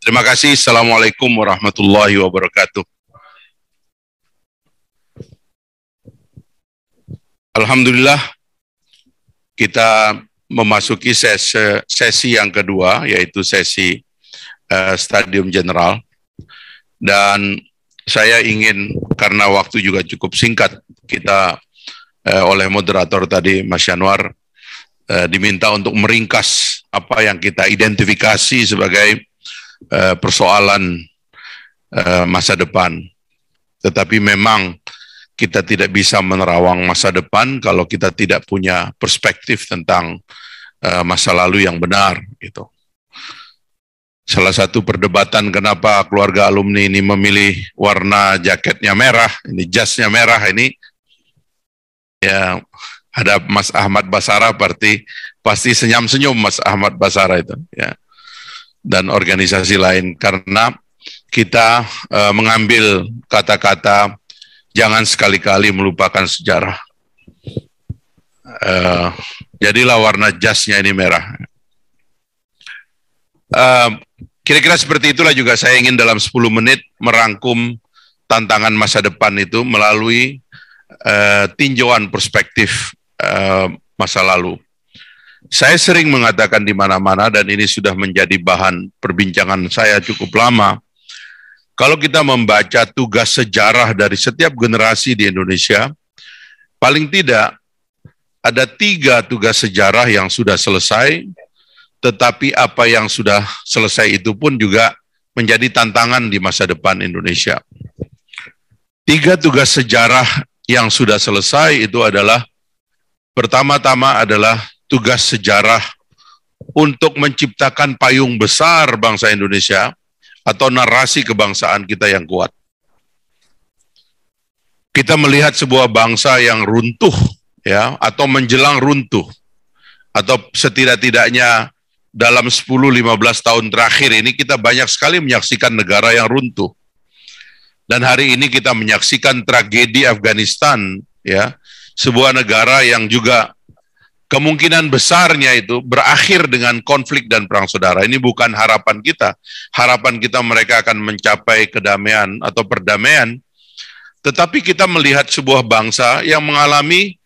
Terima kasih. Assalamualaikum warahmatullahi wabarakatuh. Alhamdulillah, kita memasuki sesi yang kedua, yaitu sesi Stadium General. Dan saya ingin, karena waktu juga cukup singkat, kita oleh moderator tadi, Mas Yanwar, diminta untuk meringkas apa yang kita identifikasi sebagai persoalan masa depan. Tetapi memang kita tidak bisa menerawang masa depan kalau kita tidak punya perspektif tentang masa lalu yang benar. Gitu. Salah satu perdebatan kenapa keluarga alumni ini memilih warna jaketnya merah, ini jasnya merah, ini ya ada Mas Ahmad Basara, pasti senyum-senyum Mas Ahmad Basara itu, ya, dan organisasi lain, karena kita mengambil kata-kata jangan sekali-kali melupakan sejarah. Jadilah warna jasnya ini merah. Kira-kira seperti itulah juga saya ingin dalam 10 menit merangkum tantangan masa depan itu melalui tinjauan perspektif masa lalu. Saya sering mengatakan di mana-mana, dan ini sudah menjadi bahan perbincangan saya cukup lama, kalau kita membaca tugas sejarah dari setiap generasi di Indonesia, paling tidak ada 3 tugas sejarah yang sudah selesai, tetapi apa yang sudah selesai itu pun juga menjadi tantangan di masa depan Indonesia. 3 tugas sejarah yang sudah selesai itu adalah, pertama-tama adalah tugas sejarah untuk menciptakan payung besar bangsa Indonesia, atau narasi kebangsaan kita yang kuat. Kita melihat sebuah bangsa yang runtuh, ya, atau menjelang runtuh, atau setidak-tidaknya dalam 10-15 tahun terakhir ini kita banyak sekali menyaksikan negara yang runtuh. Dan hari ini kita menyaksikan tragedi Afghanistan, ya, sebuah negara yang juga kemungkinan besarnya itu berakhir dengan konflik dan perang saudara. Ini bukan harapan kita. Harapan kita mereka akan mencapai kedamaian atau perdamaian. Tetapi kita melihat sebuah bangsa yang mengalami,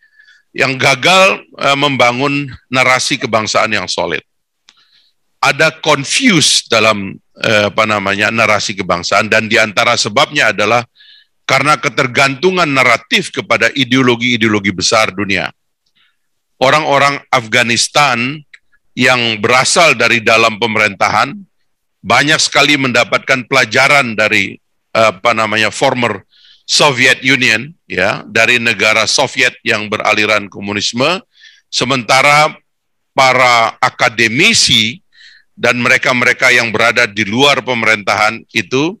yang gagal membangun narasi kebangsaan yang solid. Ada confuse dalam narasi kebangsaan, dan diantara sebabnya adalah karena ketergantungan naratif kepada ideologi-ideologi besar dunia. Orang-orang Afghanistan yang berasal dari dalam pemerintahan banyak sekali mendapatkan pelajaran dari former Soviet Union, ya, dari negara Soviet yang beraliran komunisme, sementara para akademisi dan mereka-mereka yang berada di luar pemerintahan itu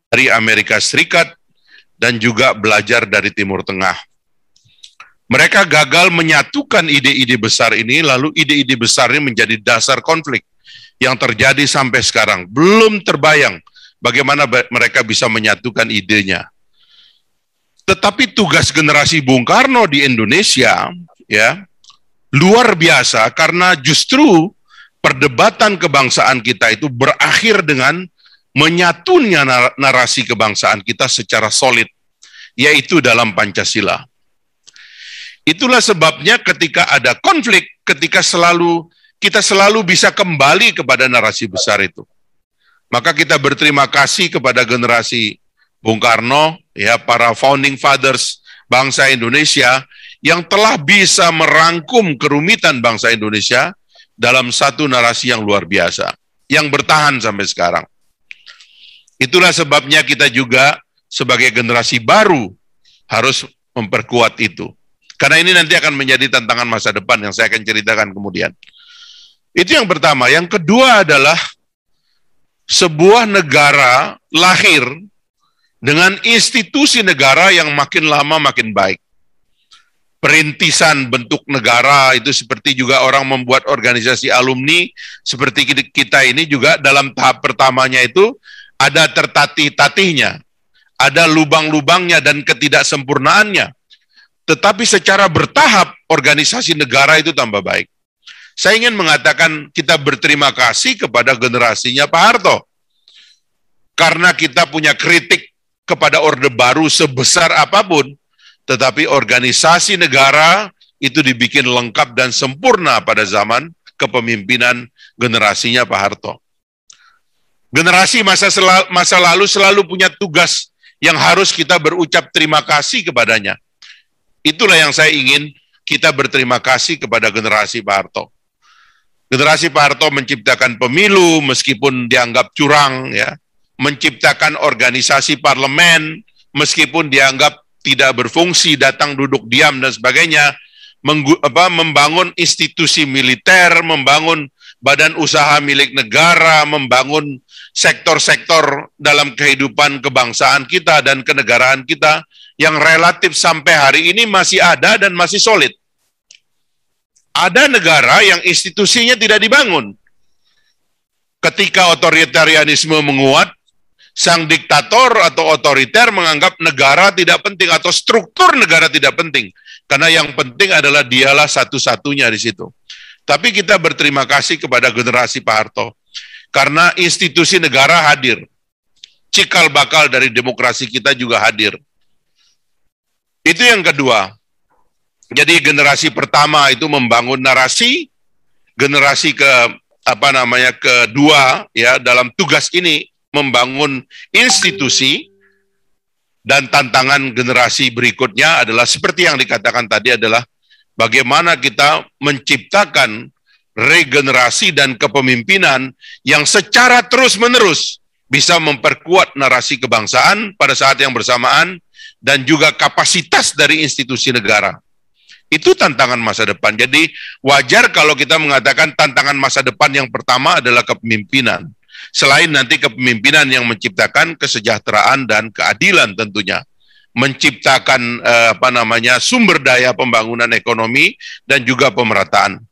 dari Amerika Serikat dan juga belajar dari Timur Tengah. Mereka gagal menyatukan ide-ide besar ini, lalu ide-ide besar ini menjadi dasar konflik yang terjadi sampai sekarang. Belum terbayang bagaimana mereka bisa menyatukan idenya. Tetapi tugas generasi Bung Karno di Indonesia, ya, luar biasa, karena justru perdebatan kebangsaan kita itu berakhir dengan menyatunya narasi kebangsaan kita secara solid, yaitu dalam Pancasila. Itulah sebabnya ketika ada konflik, kita selalu bisa kembali kepada narasi besar itu. Maka kita berterima kasih kepada generasi Bung Karno, ya, para founding fathers bangsa Indonesia yang telah bisa merangkum kerumitan bangsa Indonesia dalam satu narasi yang luar biasa, yang bertahan sampai sekarang. Itulah sebabnya kita juga sebagai generasi baru harus memperkuat itu. Karena ini nanti akan menjadi tantangan masa depan yang saya akan ceritakan kemudian. Itu yang pertama. Yang kedua adalah sebuah negara lahir dengan institusi negara yang makin lama makin baik. Perintisan bentuk negara itu seperti juga orang membuat organisasi alumni, seperti kita ini juga dalam tahap pertamanya itu ada tertatih-tatihnya, ada lubang-lubangnya dan ketidaksempurnaannya. Tetapi secara bertahap organisasi negara itu tambah baik. Saya ingin mengatakan kita berterima kasih kepada generasinya Pak Harto. Karena kita punya kritik kepada Orde Baru sebesar apapun, tetapi organisasi negara itu dibikin lengkap dan sempurna pada zaman kepemimpinan generasinya Pak Harto. Generasi masa lalu selalu punya tugas yang harus kita berucap terima kasih kepadanya. Itulah yang saya ingin kita berterima kasih kepada generasi Pak Harto. Generasi Pak Harto menciptakan pemilu meskipun dianggap curang, ya, menciptakan organisasi parlemen meskipun dianggap tidak berfungsi, datang duduk diam dan sebagainya, membangun institusi militer, membangun badan usaha milik negara, membangun sektor-sektor dalam kehidupan kebangsaan kita dan kenegaraan kita yang relatif sampai hari ini masih ada dan masih solid. Ada negara yang institusinya tidak dibangun. Ketika otoritarianisme menguat, sang diktator atau otoriter menganggap negara tidak penting atau struktur negara tidak penting. Karena yang penting adalah dialah satu-satunya di situ. Tapi kita berterima kasih kepada generasi Pak Harto. Karena institusi negara hadir. Cikal bakal dari demokrasi kita juga hadir. Itu yang kedua. Jadi generasi pertama itu membangun narasi, generasi kedua ya dalam tugas ini membangun institusi, dan tantangan generasi berikutnya adalah seperti yang dikatakan tadi adalah bagaimana kita menciptakan regenerasi dan kepemimpinan yang secara terus-menerus bisa memperkuat narasi kebangsaan pada saat yang bersamaan dan juga kapasitas dari institusi negara. Itu tantangan masa depan. Jadi wajar kalau kita mengatakan tantangan masa depan yang pertama adalah kepemimpinan. Selain nanti kepemimpinan yang menciptakan kesejahteraan dan keadilan tentunya. Menciptakan sumber daya pembangunan ekonomi dan juga pemerataan.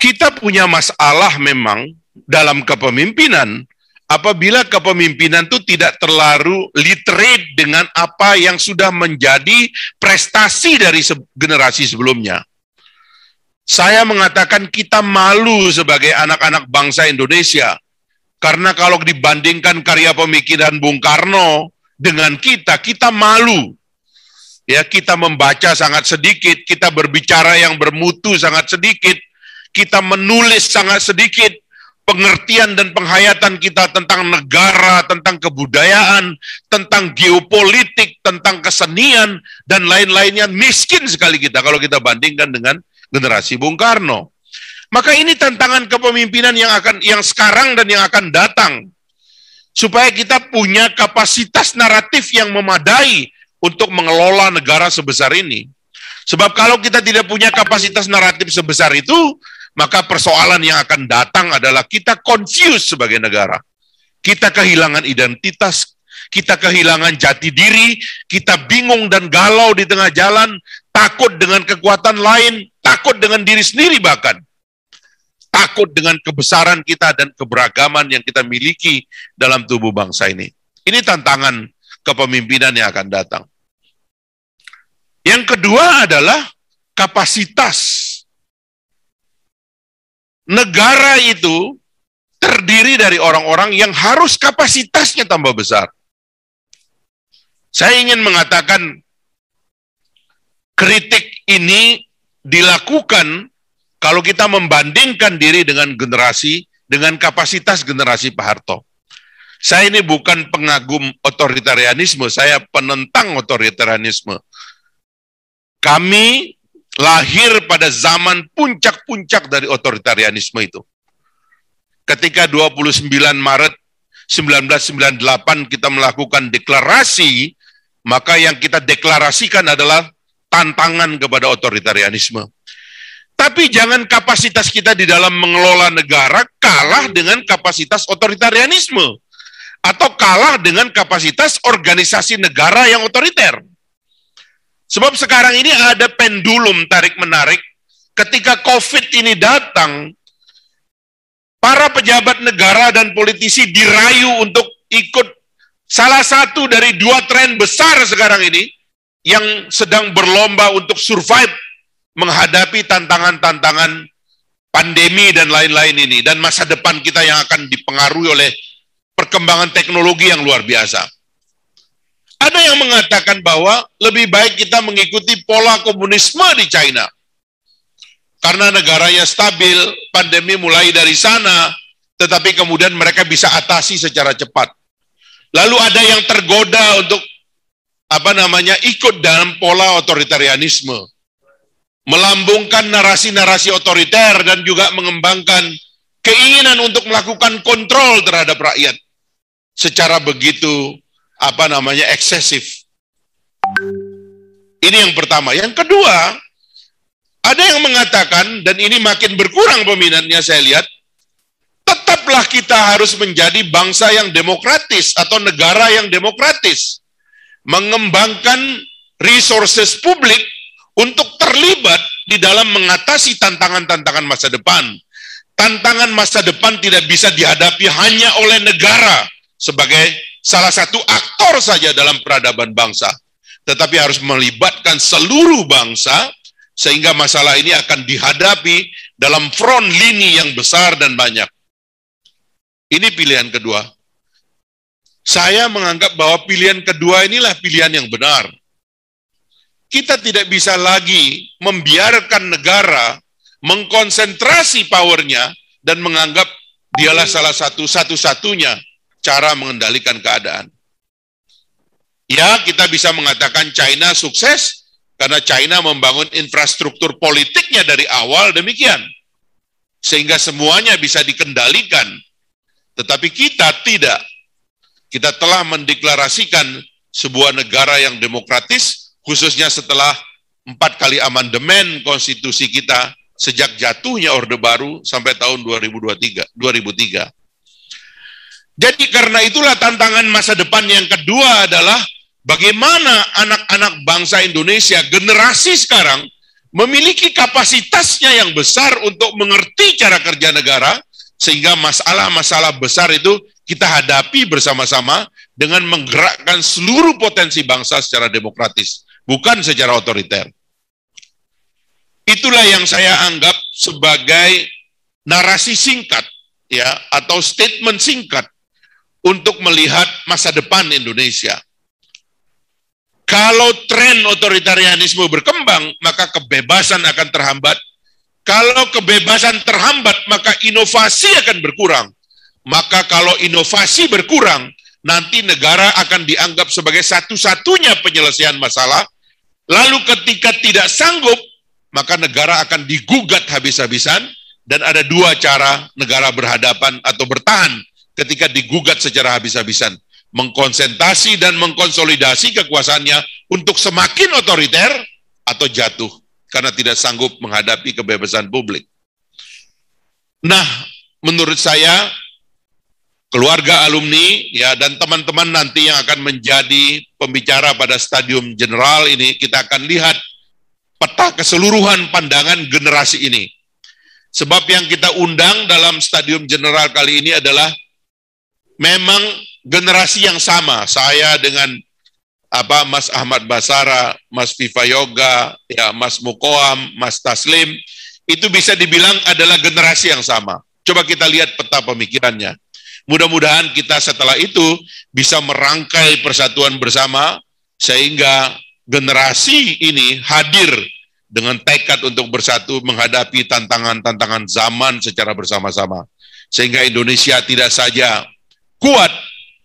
Kita punya masalah memang dalam kepemimpinan apabila kepemimpinan itu tidak terlalu literate dengan apa yang sudah menjadi prestasi dari generasi sebelumnya. Saya mengatakan kita malu sebagai anak-anak bangsa Indonesia, karena kalau dibandingkan karya pemikiran Bung Karno dengan kita malu. Ya, kita membaca sangat sedikit, kita berbicara yang bermutu sangat sedikit, kita menulis sangat sedikit, pengertian dan penghayatan kita tentang negara, tentang kebudayaan, tentang geopolitik, tentang kesenian, dan lain-lainnya miskin sekali kita kalau kita bandingkan dengan generasi Bung Karno. Maka ini tantangan kepemimpinan yang sekarang dan yang akan datang. Supaya kita punya kapasitas naratif yang memadai untuk mengelola negara sebesar ini. Sebab kalau kita tidak punya kapasitas naratif sebesar itu, maka persoalan yang akan datang adalah kita confused sebagai negara. Kita kehilangan identitas, kita kehilangan jati diri, kita bingung dan galau di tengah jalan, takut dengan kekuatan lain, takut dengan diri sendiri bahkan. Takut dengan kebesaran kita dan keberagaman yang kita miliki dalam tubuh bangsa ini. Ini tantangan kepemimpinan yang akan datang. Yang kedua adalah kapasitas. Negara itu terdiri dari orang-orang yang harus kapasitasnya tambah besar. Saya ingin mengatakan kritik ini dilakukan kalau kita membandingkan diri dengan kapasitas generasi Pak Harto. Saya ini bukan pengagum otoritarianisme, saya penentang otoritarianisme. Kami lahir pada zaman puncak-puncak dari otoritarianisme itu. Ketika 29 Maret 1998 kita melakukan deklarasi, maka yang kita deklarasikan adalah tantangan kepada otoritarianisme. Tapi jangan kapasitas kita di dalam mengelola negara kalah dengan kapasitas otoritarianisme. Atau kalah dengan kapasitas organisasi negara yang otoriter. Sebab sekarang ini ada pendulum tarik-menarik. Ketika COVID ini datang, para pejabat negara dan politisi dirayu untuk ikut salah satu dari dua tren besar sekarang ini, yang sedang berlomba untuk survive menghadapi tantangan-tantangan pandemi dan lain-lain ini, dan masa depan kita yang akan dipengaruhi oleh perkembangan teknologi yang luar biasa. Ada yang mengatakan bahwa lebih baik kita mengikuti pola komunisme di China. Karena negaranya stabil, pandemi mulai dari sana, tetapi kemudian mereka bisa atasi secara cepat. Lalu ada yang tergoda untuk ikut dalam pola otoritarianisme, melambungkan narasi-narasi otoriter dan juga mengembangkan keinginan untuk melakukan kontrol terhadap rakyat secara begitu eksesif. Ini yang pertama. Yang kedua, ada yang mengatakan, dan ini makin berkurang peminatnya saya lihat, tetaplah kita harus menjadi bangsa yang demokratis atau negara yang demokratis, mengembangkan resources publik untuk terlibat di dalam mengatasi tantangan-tantangan masa depan. Tantangan masa depan tidak bisa dihadapi hanya oleh negara sebagai salah satu aktor saja dalam peradaban bangsa, tetapi harus melibatkan seluruh bangsa, sehingga masalah ini akan dihadapi dalam front lini yang besar dan banyak. Ini pilihan kedua. Saya menganggap bahwa pilihan kedua inilah pilihan yang benar. Kita tidak bisa lagi membiarkan negara mengkonsentrasi powernya dan menganggap dialah salah satu-satunya cara mengendalikan keadaan. Ya, kita bisa mengatakan China sukses karena China membangun infrastruktur politiknya dari awal demikian, sehingga semuanya bisa dikendalikan. Tetapi kita tidak. Kita telah mendeklarasikan sebuah negara yang demokratis, khususnya setelah 4 kali amandemen konstitusi kita sejak jatuhnya Orde Baru sampai tahun 2003. Jadi karena itulah tantangan masa depan yang kedua adalah bagaimana anak-anak bangsa Indonesia, generasi sekarang, memiliki kapasitasnya yang besar untuk mengerti cara kerja negara, sehingga masalah-masalah besar itu kita hadapi bersama-sama dengan menggerakkan seluruh potensi bangsa secara demokratis, bukan secara otoriter. Itulah yang saya anggap sebagai narasi singkat, ya, atau statement singkat untuk melihat masa depan Indonesia. Kalau tren otoritarianisme berkembang, maka kebebasan akan terhambat. Kalau kebebasan terhambat, maka inovasi akan berkurang. Maka kalau inovasi berkurang, nanti negara akan dianggap sebagai satu-satunya penyelesaian masalah. Lalu ketika tidak sanggup, maka negara akan digugat habis-habisan, dan ada 2 cara negara berhadapan atau bertahan ketika digugat secara habis-habisan. Mengkonsentrasi dan mengkonsolidasi kekuasaannya untuk semakin otoriter atau jatuh karena tidak sanggup menghadapi kebebasan publik. Nah, menurut saya keluarga alumni ya dan teman-teman nanti yang akan menjadi pembicara pada stadium general ini, kita akan lihat peta keseluruhan pandangan generasi ini. Sebab yang kita undang dalam stadium general kali ini adalah memang generasi yang sama. Saya dengan Mas Ahmad Basara, Mas Viva Yoga, ya Mas Mukoam, Mas Taslim, itu bisa dibilang adalah generasi yang sama. Coba kita lihat peta pemikirannya. Mudah-mudahan kita setelah itu bisa merangkai persatuan bersama sehingga generasi ini hadir dengan tekad untuk bersatu menghadapi tantangan-tantangan zaman secara bersama-sama. Sehingga Indonesia tidak saja kuat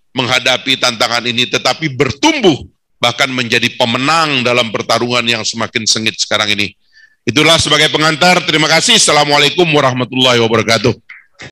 menghadapi tantangan ini, tetapi bertumbuh, bahkan menjadi pemenang dalam pertarungan yang semakin sengit sekarang ini. Itulah sebagai pengantar, terima kasih. Assalamualaikum warahmatullahi wabarakatuh.